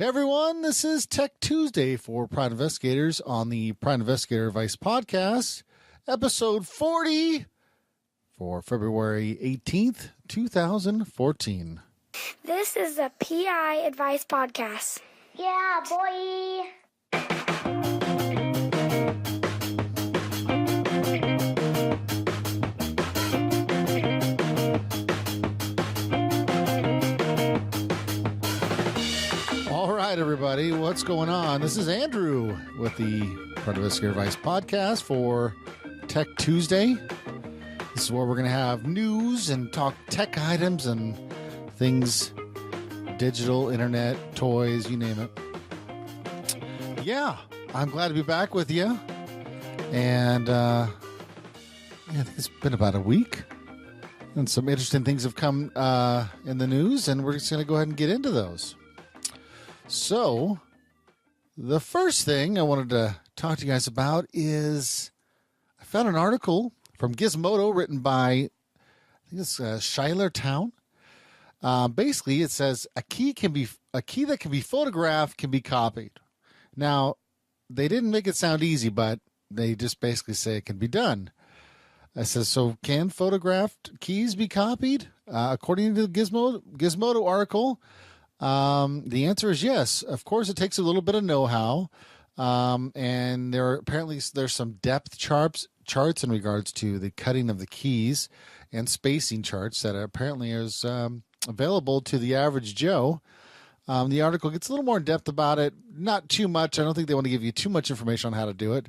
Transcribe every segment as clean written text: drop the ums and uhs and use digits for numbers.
Hey everyone, this is Tech Tuesday for Private Investigators on the Private Investigator Advice Podcast, episode 40 for February 18th, 2014. This is the PI Advice Podcast. Yeah, boy. All right, everybody, what's going on? This is Andrew with the Private Investigator Advice Podcast for Tech Tuesday. This is where we're going to have news and talk tech items and things, digital, internet, toys, you name it. Yeah, I'm glad to be back with you. And I think it's been about a week. And some interesting things have come in the news, and we're just going to go ahead and get into those. So, the first thing I wanted to talk to you guys about is I found an article from Gizmodo written by, I think it's Schuyler Town. Basically, it says a key that can be photographed can be copied. Now, they didn't make it sound easy, but they just basically say it can be done. It says, so can photographed keys be copied? According to the Gizmodo article, the answer is yes. Of course, it takes a little bit of know-how, and there's some depth charts in regards to the cutting of the keys and spacing charts that apparently is available to the average Joe. The article gets a little more in depth about it. Not too much. I don't think they want to give you too much information on how to do it.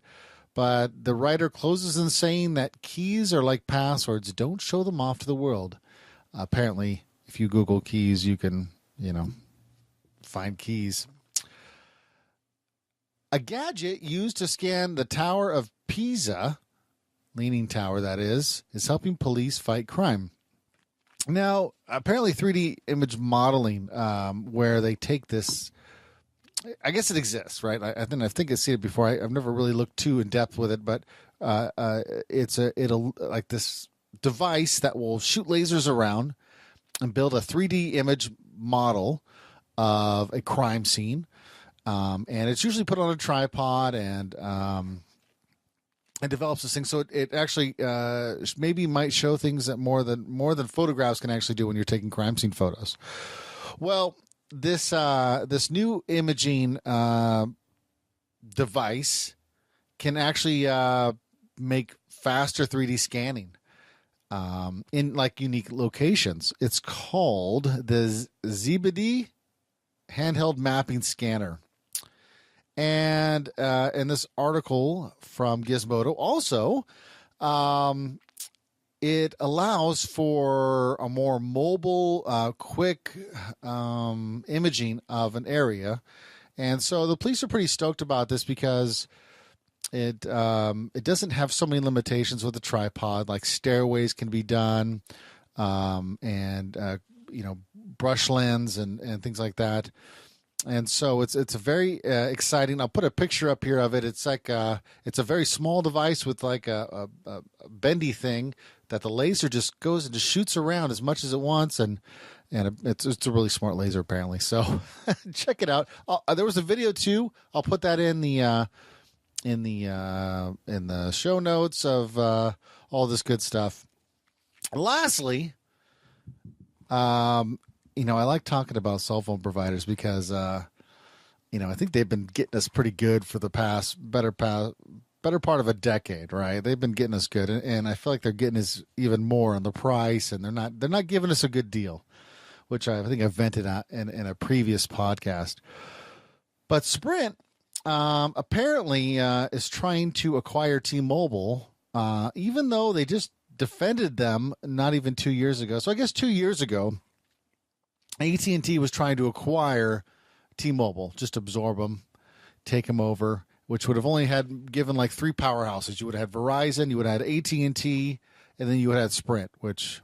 But the writer closes in saying that keys are like passwords. Don't show them off to the world. Apparently, if you Google keys, you can, find keys. A gadget used to scan the Tower of Pisa, Leaning Tower that is helping police fight crime. Now, apparently 3D image modeling, where they take this, I guess it exists, right? I think I've seen it before. I've never really looked too in depth with it, but it'll like this device that will shoot lasers around and build a 3D image model of a crime scene, and it's usually put on a tripod and develops this thing. So it actually maybe might show things that more than photographs can actually do when you're taking crime scene photos. Well, this new imaging device can actually make faster 3D scanning in like unique locations. It's called the Zebedee handheld mapping scanner. And in this article from Gizmodo also, it allows for a more mobile, quick imaging of an area. And so the police are pretty stoked about this because it doesn't have so many limitations with the tripod, like stairways can be done, and brush lens and things like that. And so it's a very exciting. I'll put a picture up here of it. It's like it's a very small device with like a bendy thing that the laser just goes and just shoots around as much as it wants, and it's a really smart laser apparently. So check it out. There was a video too. I'll put that in the show notes of all this good stuff. Lastly, I like talking about cell phone providers because, I think they've been getting us pretty good for the better part of a decade, right? They've been getting us good, and I feel like they're getting us even more on the price, and they're not giving us a good deal, which I think I vented out in a previous podcast. But Sprint apparently is trying to acquire T-Mobile, even though they just defended them not even 2 years ago. So I guess 2 years ago, AT&T was trying to acquire T-Mobile, just absorb them, take them over, which would have only given like three powerhouses. You would have had Verizon, you would have had AT&T, and then you would have had Sprint, which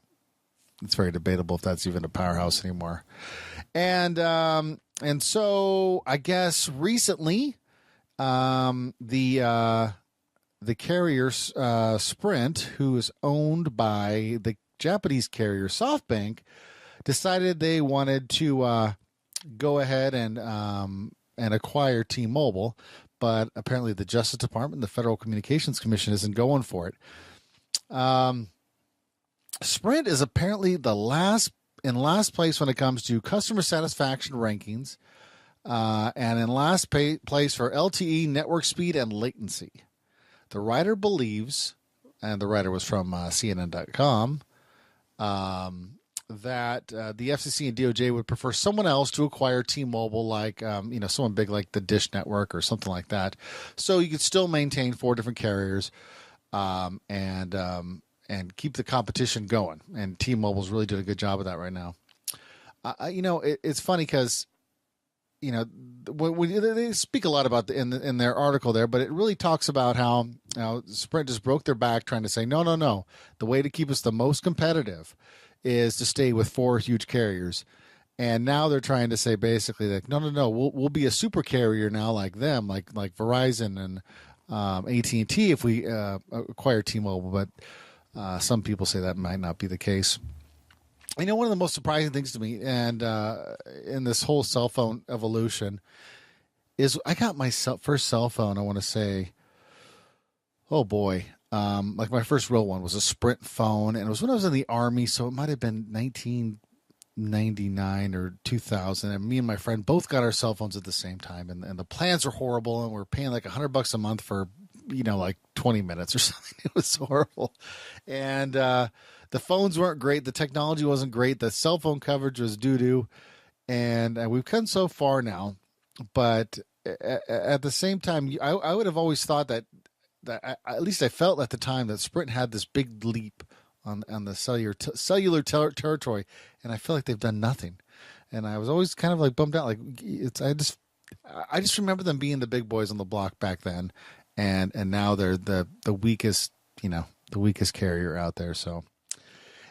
it's very debatable if that's even a powerhouse anymore. And so I guess recently the carrier Sprint, who is owned by the Japanese carrier SoftBank, decided they wanted to go ahead and acquire T-Mobile, but apparently the Justice Department, the Federal Communications Commission, isn't going for it. Sprint is apparently in last place when it comes to customer satisfaction rankings, and in last place for LTE network speed and latency. The writer believes, and the writer was from CNN.com, that the FCC and DOJ would prefer someone else to acquire T-Mobile, like someone big like the Dish Network or something like that, so you could still maintain 4 different carriers, and keep the competition going. And T-Mobile's really doing a good job of that right now. It's funny because they speak a lot about in their article there, but it really talks about how Sprint just broke their back trying to say no. The way to keep us the most competitive is to stay with 4 huge carriers, and now they're trying to say basically like no, we'll be a super carrier now like them, like Verizon and AT&T if we acquire T-Mobile, but some people say that might not be the case. One of the most surprising things to me, and in this whole cell phone evolution, is I got my first cell phone, I want to say, oh boy, like my first real one was a Sprint phone, and it was when I was in the Army, so it might have been 1999 or 2000, and me and my friend both got our cell phones at the same time, and the plans were horrible, and we were paying like $100 a month for like 20 minutes or something. It was horrible. And the phones weren't great. The technology wasn't great. The cell phone coverage was doo-doo. And we've come so far now. But at the same time, I would have always thought that at least I felt at the time that Sprint had this big leap on the cellular territory. And I feel like they've done nothing. And I was always kind of like bummed out. Like I just remember them being the big boys on the block back then. And now they're the weakest, the weakest carrier out there. So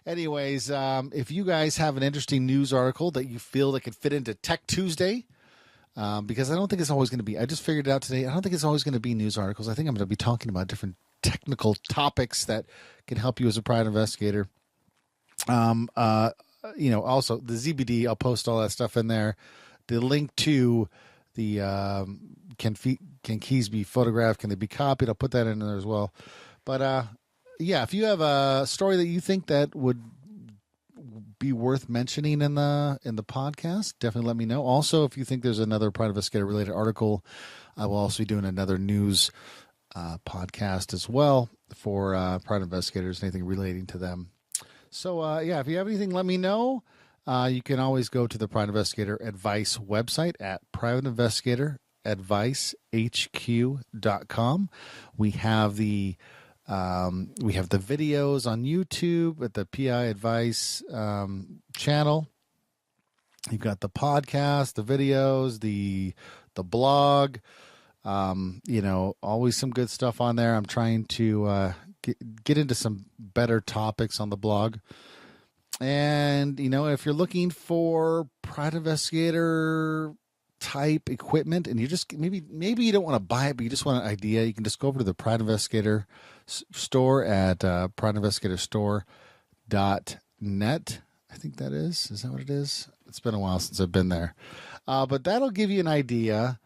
anyways, if you guys have an interesting news article that you feel that could fit into Tech Tuesday, because I don't think it's always going to be, I just figured it out today, I don't think it's always going to be news articles. I think I'm going to be talking about different technical topics that can help you as a private investigator. Also the ZBD, I'll post all that stuff in there. The link to the can keys be photographed? Can they be copied? I'll put that in there as well. But if you have a story that you think that would be worth mentioning in the podcast, definitely let me know. Also, if you think there's another private investigator related article, I will also be doing another news podcast as well for private investigators, anything relating to them. So if you have anything, let me know. You can always go to the Private Investigator Advice website at privateinvestigatorAdviceHQ.com. We have the videos on YouTube at the PI Advice channel. You've got the podcast, the videos, the blog. Always some good stuff on there. I'm trying to get into some better topics on the blog. And, if you're looking for private investigator type equipment and you just maybe you don't want to buy it, but you just want an idea, you can just go over to the Private Investigator store at privateinvestigatorstore.net. I think that is that what it is? It's been a while since I've been there. But that'll give you an idea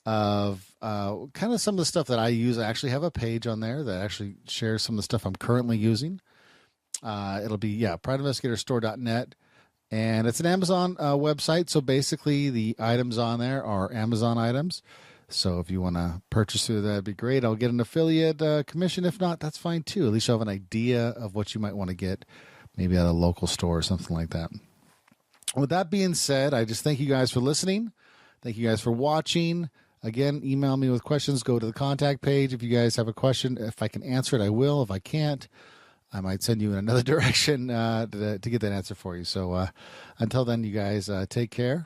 of kind of some of the stuff that I use. I actually have a page on there that actually shares some of the stuff I'm currently using. It'll be, privateinvestigatorstore.net. And it's an Amazon website. So basically the items on there are Amazon items. So if you want to purchase through that, that'd be great. I'll get an affiliate commission. If not, that's fine too. At least you'll have an idea of what you might want to get, maybe at a local store or something like that. With that being said, I just thank you guys for listening. Thank you guys for watching. Again, email me with questions. Go to the contact page. If you guys have a question, if I can answer it, I will. If I can't, I might send you in another direction to get that answer for you. So until then, you guys take care.